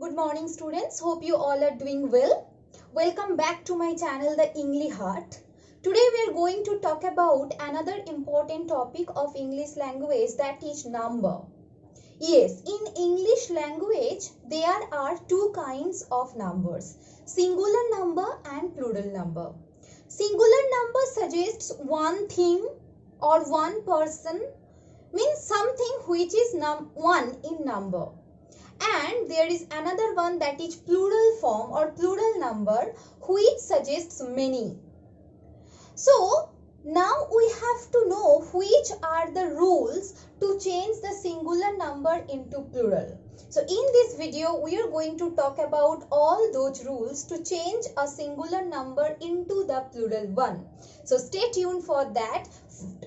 Good morning students. Hope you all are doing well. Welcome back to my channel The English Heart. Today we are going to talk about another important topic of English language, that is number. Yes, in English language there are two kinds of numbers, singular number and plural number. Singular number suggests one thing or one person, means something which is one in number. And there is another one, that is plural form or plural number, which suggests many. So now we have to know which are the rules to change the singular number into plural. So in this video we are going to talk about all those rules to change a singular number into the plural one. So stay tuned for that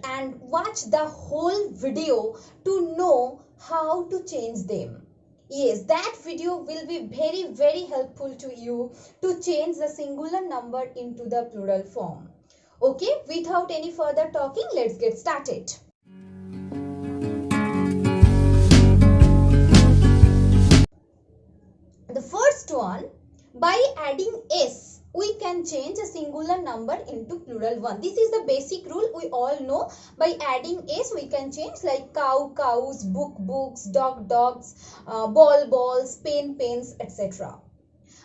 and watch the whole video to know how to change them. Yes, that video will be very helpful to you to change the singular number into the plural form. Okay, without any further talking, let's get started. The first one, by adding s, we can change a singular number into plural one. This is the basic rule we all know. By adding s, we can change, like cow, cows, book, books, dog, dogs, ball, balls, pen, pens, etc.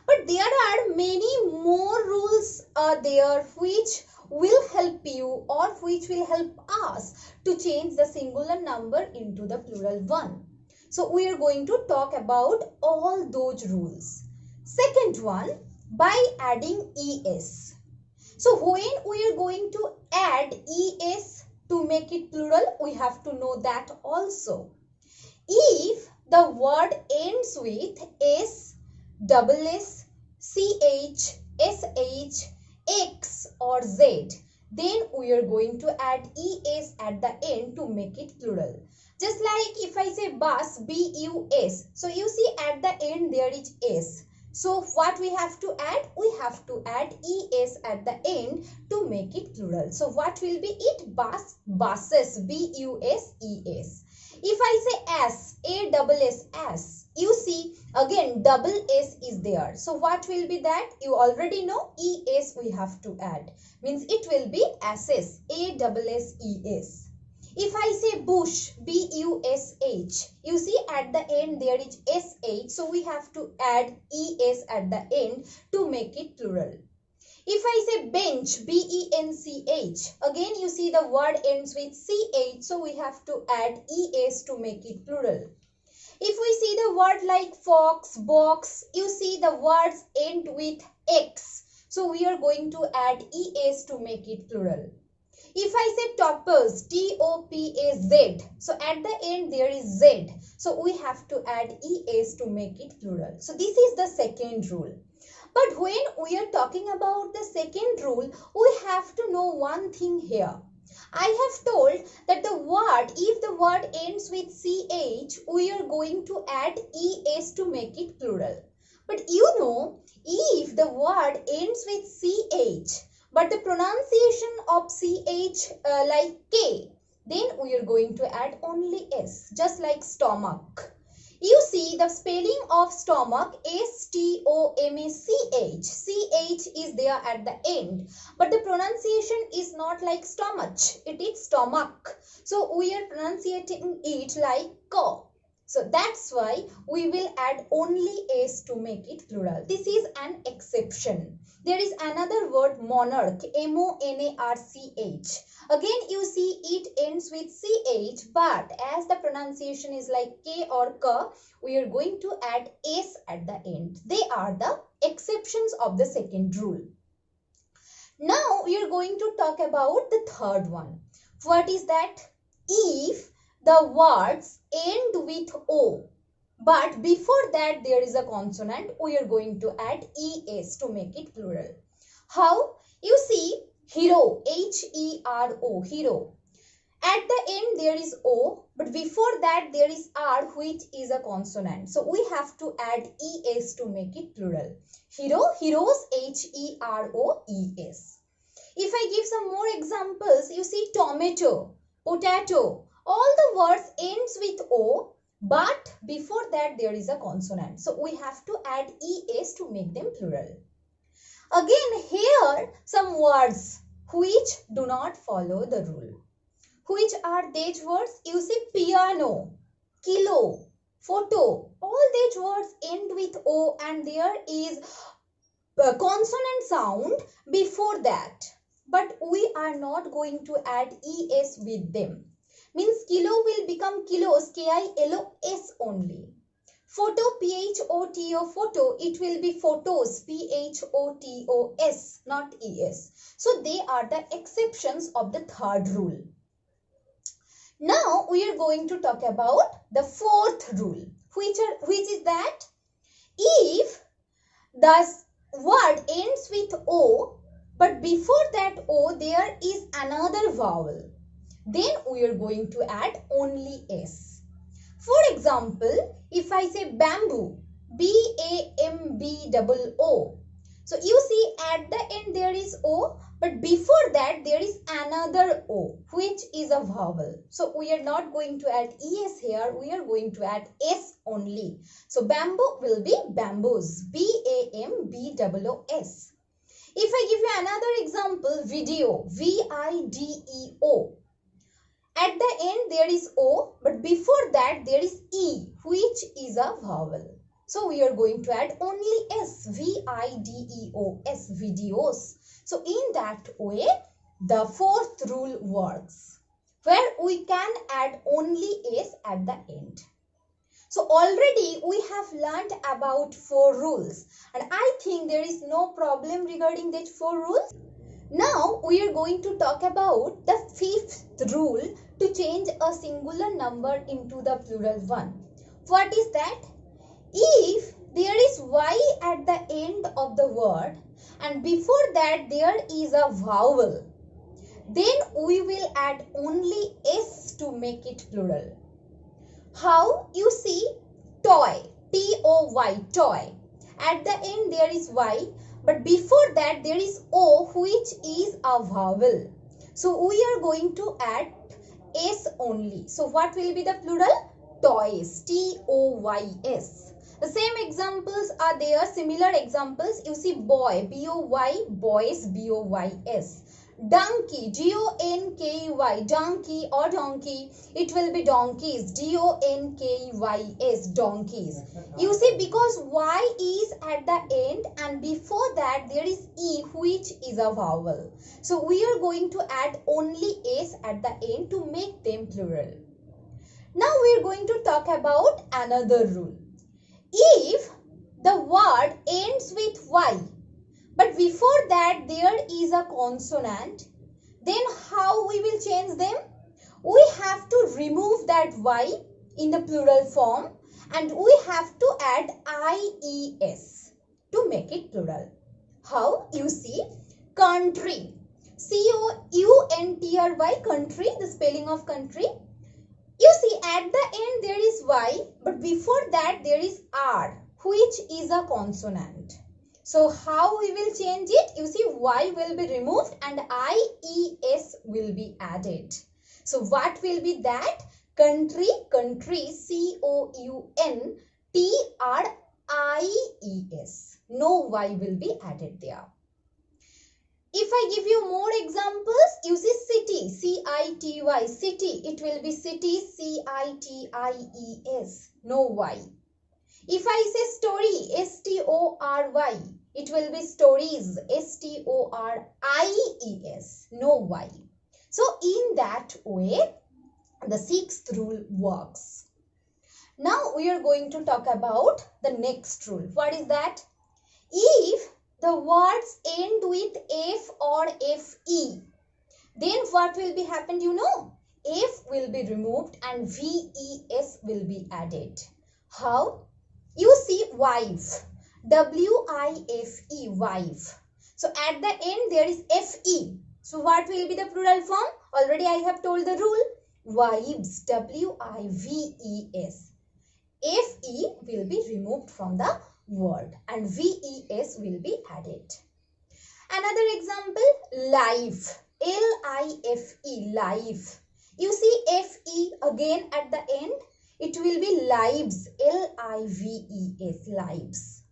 But there are many more rules there which will help you or which will help us to change the singular number into the plural one. So we are going to talk about all those rules. Second one, by adding es. So when we are going to add es to make it plural, we have to know that also. If the word ends with s, double s, ch, sh, x or z, then we are going to add es at the end to make it plural. Just like if I say bus, bus, so you see at the end there is s. So what we have to add? We have to add es at the end to make it plural. So what will be it? Bus, buses, buses. If I say s, a double s, you see again double s is there. So what will be that? You already know es we have to add. Means it will be ss, a double s, es. If I say bush, bush, you see at the end there is sh, so we have to add es at the end to make it plural. If I say bench, bench, again you see the word ends with ch, so we have to add es to make it plural. If we see the word like fox, box, you see the words end with x, so we are going to add es to make it plural. If I say toppers, T-O-P-A-Z, so at the end there is Z, so we have to add es to make it plural. So this is the second rule. But when we are talking about the second rule, we have to know one thing here. I have told that the word, if the word ends with ch, we are going to add es to make it plural. But you know, if the word ends with ch, but the pronunciation of ch like k, then we are going to add only s, just like stomach. You see the spelling of stomach, S-T-O-M-A-C-H. CH is there at the end. But the pronunciation is not like stomach. It is stomach. So we are pronouncing it like ko. So that's why we will add only s to make it plural. This is an exception. There is another word, monarch, M-O-N-A-R-C-H. Again you see it ends with ch, but as the pronunciation is like k or k, we are going to add s at the end. They are the exceptions of the second rule. Now we are going to talk about the third one. What is that? If the words end with o, but before that there is a consonant, we are going to add es to make it plural. How? You see hero, H-E-R-O, hero. At the end there is o, but before that there is r, which is a consonant. So we have to add es to make it plural. Hero, heroes, H-E-R-O-E-S. If I give some more examples, you see tomato, potato. All the words ends with o, but before that there is a consonant. So we have to add es to make them plural. Again, here some words which do not follow the rule. Which are these words? You see piano, kilo, photo. All these words end with O and there is a consonant sound before that. But we are not going to add es with them. Means kilo will become kilos, K-I-L-O-S only. Photo, P-H-O-T-O, photo, it will be photos, P-H-O-T-O-S, not E-S. So they are the exceptions of the third rule. Now we are going to talk about the fourth rule, which is that if the word ends with O, but before that O there is another vowel, then we are going to add only S. For example, if I say bamboo, B-A-M-B-O-O. So you see at the end there is O, but before that there is another O, which is a vowel. So we are not going to add ES here, we are going to add S only. So bamboo will be bamboos, B-A-M-B-O-O-S. If I give you another example, video, V-I-D-E-O. At the end there is O, but before that there is E, which is a vowel. So we are going to add only S, V-I-D-E-O-S, videos. So in that way, the fourth rule works, where we can add only S at the end. So already we have learned about 4 rules, and I think there is no problem regarding these 4 rules. Now we are going to talk about the 5th rule to change a singular number into the plural one. What is that? If there is Y at the end of the word and before that there is a vowel, then we will add only S to make it plural. How? You see, toy, T-O-Y, toy. At the end there is Y, but before that there is O, which is a vowel. So we are going to add S only. So what will be the plural? Toys, T-O-Y-S. The same examples are there, similar examples. You see boy, B-O-Y, boys, B-O-Y-S. Donkey, D-O-N-K-Y, donkey or donkey, it will be donkeys, D-O-N-K-Y-S, donkeys. You see, because Y is at the end and before that there is E, which is a vowel. So we are going to add only S at the end to make them plural. Now we are going to talk about another rule. If the word ends with Y, but before that there is a consonant, then how we will change them? We have to remove that Y in the plural form and we have to add IES to make it plural. How? You see, country, C-O-U-N-T-R-Y, country, the spelling of country. You see at the end there is Y, but before that there is R, which is a consonant. So how we will change it? You see, Y will be removed and IES will be added. So what will be that? Country, country, C-O-U-N-T-R-I-E-S. No Y will be added there. If I give you more examples, you see city, C-I-T-Y, city, it will be city, C-I-T-I-E-S. No Y. If I say story, S-T-O-R-Y, it will be stories, S-T-O-R-I-E-S, no Y. So in that way, the 6th rule works. Now we are going to talk about the next rule. What is that? If the words end with F or F-E, then what will be happened, you know? F will be removed and V-E-S will be added. How? You see wife, W-I-F-E, wife. So at the end there is F-E. So what will be the plural form? Already I have told the rule. Wives, W-I-V-E-S. F-E will be removed from the word and V-E-S will be added. Another example, life, L-I-F-E, life. You see F-E again at the end. it will be lives, L-I-V-E-S, lives.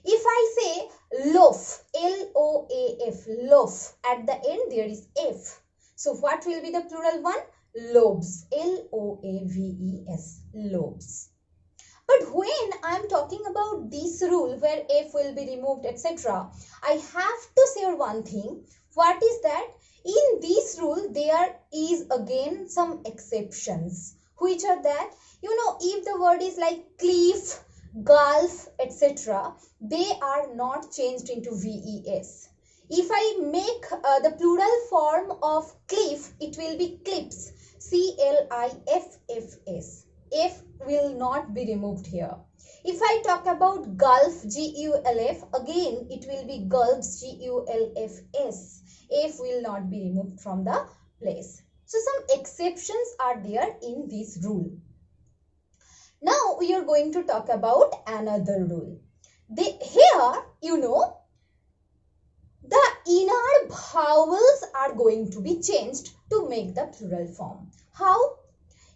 If I say loaf, L-O-A-F, loaf, at the end there is F. So what will be the plural one? Loaves, L-O-A-V-E-S, loaves. But when I am talking about this rule where F will be removed, etc., I have to say one thing. What is that? In this rule, there is again some exceptions. Which are that? You know, if the word is like cliff, gulf, etc., they are not changed into VES. If I make the plural form of cliff, it will be cliffs, C-L-I-F-F-S. F will not be removed here. If I talk about gulf, G-U-L-F, again it will be gulfs, G-U-L-F-S. F will not be removed from the place. So some exceptions are there in this rule. Now we are going to talk about another rule. Here, you know, the inner vowels are going to be changed to make the plural form. How?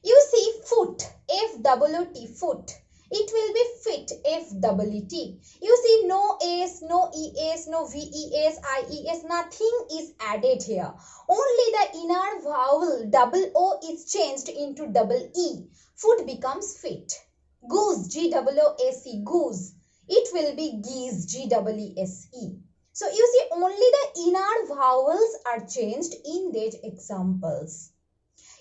You see foot, F-O-O-T, foot. It will be fit, F-E-E-T. You see no S, no ES, no VES, IES, nothing is added here. Only the inner vowel, double O, is changed into double E. Foot becomes fit. Goose, G-O-O-S-E, goose. It will be geese, G-E-E-S-E. So you see only the inner vowels are changed in these examples.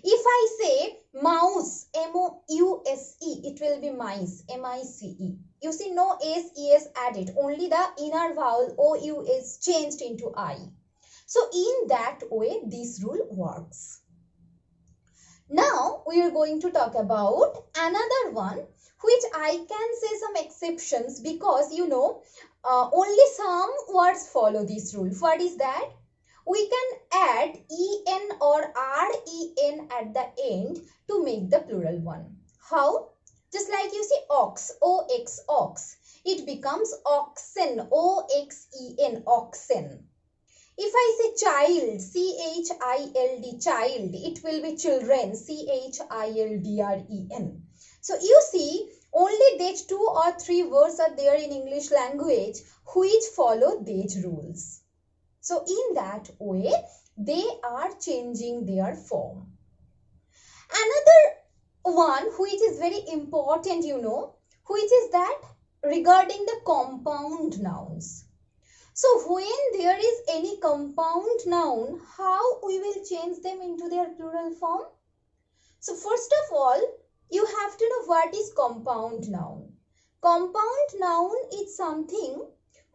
If I say mouse, M-O-U-S-E, it will be mice, M-I-C-E. You see no S-E-S added, only the inner vowel O-U is changed into I. So in that way, this rule works. Now we are going to talk about another one, which I can say some exceptions because you know only some words follow this rule. What is that? We can add en or ren at the end to make the plural one. How? Just like you see ox, O-X, ox. It becomes oxen, O-X-E-N, oxen. If I say child, C-H-I-L-D, child, it will be children, C-H-I-L-D-R-E-N. So you see, only these 2 or 3 words are there in English language which follow these rules. So in that way, they are changing their form. Another one which is very important, you know, which is that regarding the compound nouns. So when there is any compound noun, how we will change them into their plural form? So first of all, you have to know what is compound noun. Compound noun is something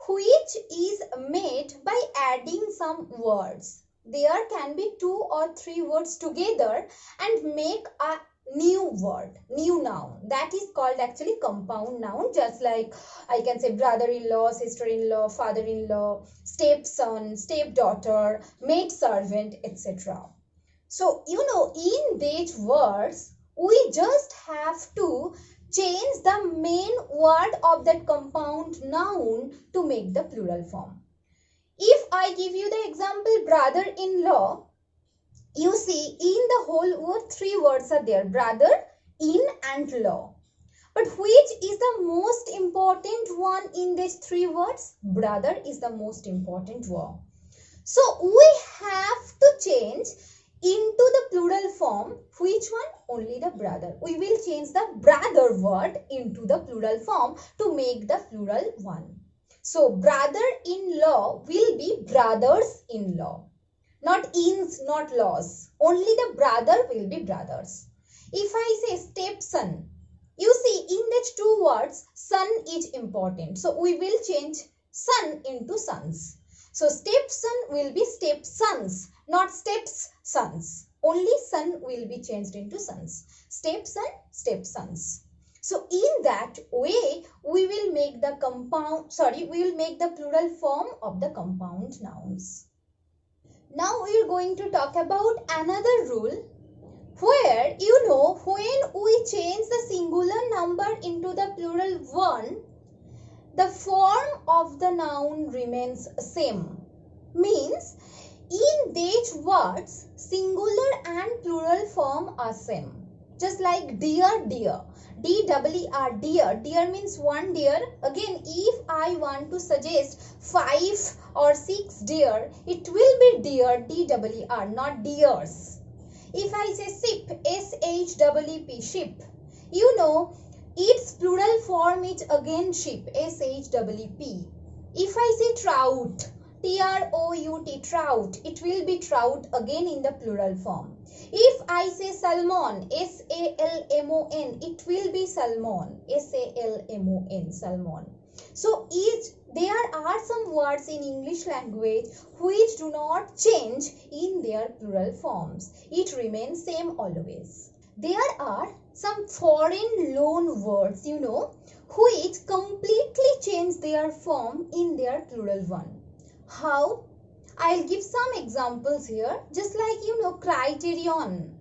which is made by adding some words. There can be 2 or 3 words together and make a new word, new noun. That is called actually compound noun. Just like I can say brother-in-law, sister-in-law, father-in-law, stepson, stepdaughter, maid-servant, etc. So, you know, in these words, we just have to change the main word of that compound noun to make the plural form. If I give you the example brother-in-law, you see in the whole word 3 words are there, brother, in and law. But which is the most important one in these 3 words? Brother is the most important word. So we have to change into the plural form. Which one? Only the brother. We will change the brother word into the plural form to make the plural one. So brother-in-law will be brothers-in-law. Not ins, not laws. Only the brother will be brothers. If I say stepson, you see in these 2 words, son is important. So we will change son into sons. So stepson will be stepsons, not stepsons. Only son will be changed into sons. Stepson, stepsons. So in that way, we will make the plural form of the compound nouns. Now we are going to talk about another rule where, you know, when we change the singular number into the plural one, the form of the noun remains same. Means, in these words, singular and plural form are same. Just like deer, deer. D-E-E-R, deer. Deer means one deer. Again, if I want to suggest 5 or 6 deer, it will be deer, D-E-E-R, not deers. If I say ship, S-H-E-E-P, ship, you know, its plural form is again ship, S-H-E-E-P. If I say trout, T-R-O-U-T, trout, it will be trout again in the plural form. If I say salmon, S-A-L-M-O-N, it will be salmon, S-A-L-M-O-N, salmon. So there are some words in English language which do not change in their plural forms. It remains same always. There are some foreign loan words, you know, which completely change their form in their plural one. How? I'll give some examples here, just like, you know, criterion,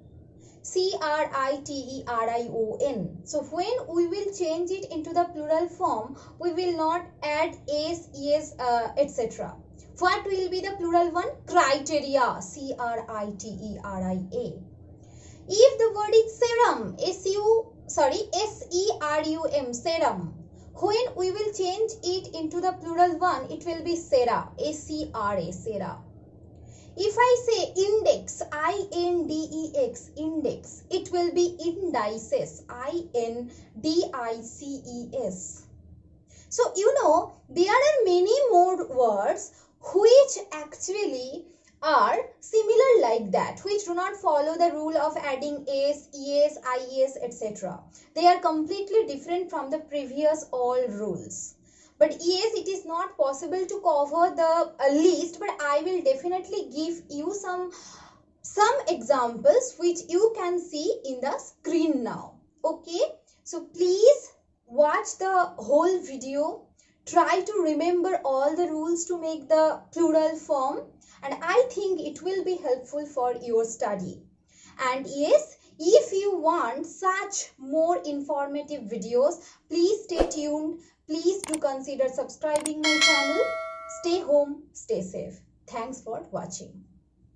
C-R-I-T-E-R-I-O-N. So when we will change it into the plural form, we will not add s, yes, etc. What will be the plural one? Criteria, C-R-I-T-E-R-I-A. If the word is serum, S-E-R-U-M, serum, when we will change it into the plural one, it will be sera, A-C-R-A, sera. If I say index, I-N-D-E-X, index, it will be indices, I-N-D-I-C-E-S. So, you know, there are many more words which actually are similar like that, which do not follow the rule of adding s, es, ies, etc. They are completely different from the previous all rules. But yes, it is not possible to cover the list, but I will definitely give you some examples which you can see in the screen now. Okay, so please watch the whole video. Try to remember all the rules to make the plural form, and I think it will be helpful for your study. And yes, if you want such more informative videos, please stay tuned. Please do consider subscribing my channel. Stay home, stay safe. Thanks for watching.